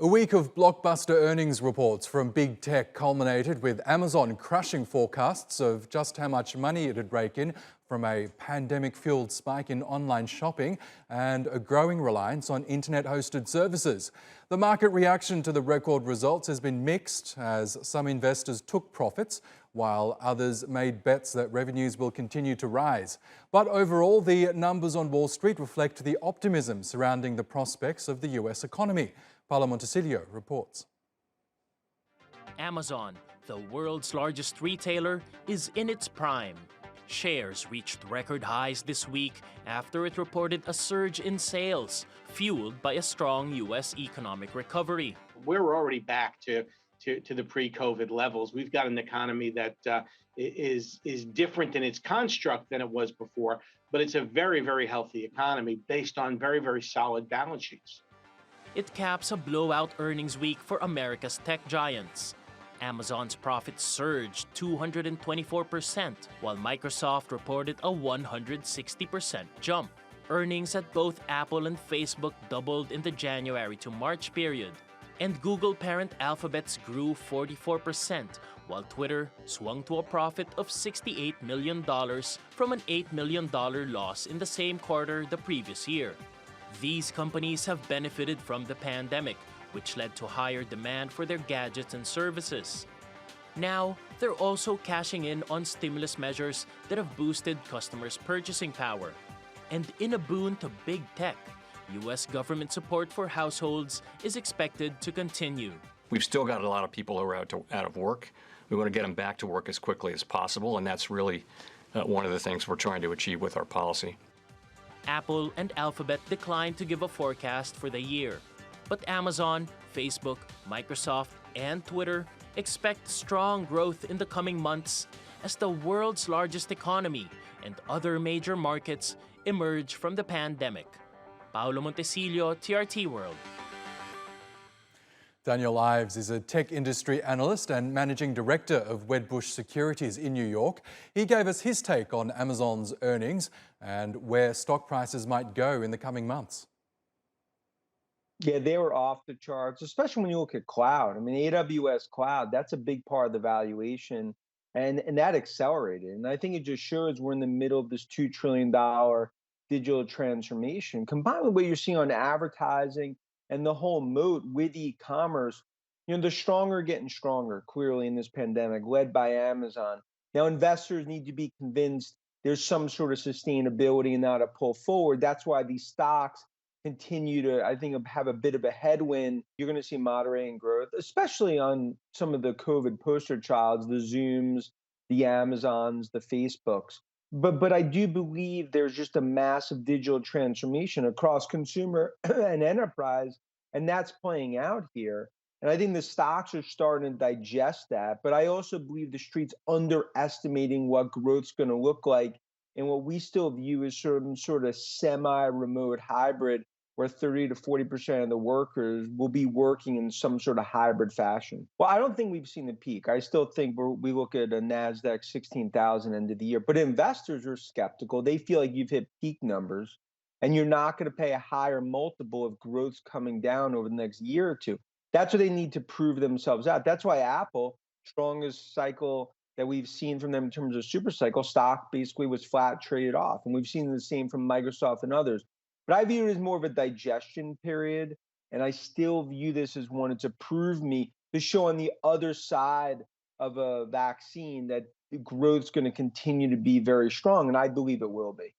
A week of blockbuster earnings reports from big tech culminated with Amazon crushing forecasts of just how much money it'd rake in from a pandemic-fueled spike in online shopping and a growing reliance on internet-hosted services. The market reaction to the record results has been mixed as some investors took profits while others made bets that revenues will continue to rise. But overall, the numbers on Wall Street reflect the optimism surrounding the prospects of the US economy. Paolo Montecillo reports. Amazon, the world's largest retailer, is in its prime. Shares reached record highs this week after it reported a surge in sales, fueled by a strong U.S. economic recovery. We're already back to the pre-COVID levels. We've got an economy that is different in its construct than it was before, but it's a very, very healthy economy based on very, very solid balance sheets. It caps a blowout earnings week for America's tech giants. Amazon's profits surged 224%, while Microsoft reported a 160% jump. Earnings at both Apple and Facebook doubled in the January to March period, and Google parent Alphabet's grew 44%, while Twitter swung to a profit of $68 million from an $8 million loss in the same quarter the previous year. These companies have benefited from the pandemic, which led to higher demand for their gadgets and services. Now, they're also cashing in on stimulus measures that have boosted customers' purchasing power. And in a boon to big tech, U.S. government support for households is expected to continue. We've still got a lot of people who are out of work. We want to get them back to work as quickly as possible, and that's really one of the things we're trying to achieve with our policy. Apple and Alphabet declined to give a forecast for the year, but Amazon, Facebook, Microsoft, and Twitter expect strong growth in the coming months as the world's largest economy and other major markets emerge from the pandemic. Paolo Montecillo, TRT World. Daniel Ives is a tech industry analyst and managing director of Wedbush Securities in New York. He gave us his take on Amazon's earnings and where stock prices might go in the coming months. Yeah, they were off the charts, especially when you look at cloud. I mean, AWS cloud, that's a big part of the valuation, and that accelerated. And I think it just shows we're in the middle of this $2 trillion digital transformation, combined with what you're seeing on advertising and the whole moat with e-commerce. You know, the stronger getting stronger, clearly, in this pandemic, led by Amazon. Now, investors need to be convinced there's some sort of sustainability and how to pull forward. That's why these stocks continue to, I think, have a bit of a headwind. You're going to see moderating growth, especially on some of the COVID poster childs, the Zooms, the Amazons, the Facebooks. But I do believe there's just a massive digital transformation across consumer and enterprise, and that's playing out here. And I think the stocks are starting to digest that. But I also believe the street's underestimating what growth's going to look like in what we still view as some sort of semi-remote hybrid, where 30 to 40% of the workers will be working in some sort of hybrid fashion. Well, I don't think we've seen the peak. I still think we look at a NASDAQ 16,000 end of the year, but investors are skeptical. They feel like you've hit peak numbers and you're not going to pay a higher multiple if growth's coming down over the next year or two. That's what they need to prove themselves out. That's why Apple, strongest cycle that we've seen from them in terms of super cycle, stock basically was flat, traded off. And we've seen the same from Microsoft and others. But I view it as more of a digestion period. And I still view this as one to prove me, to show on the other side of a vaccine that the growth's going to continue to be very strong. And I believe it will be.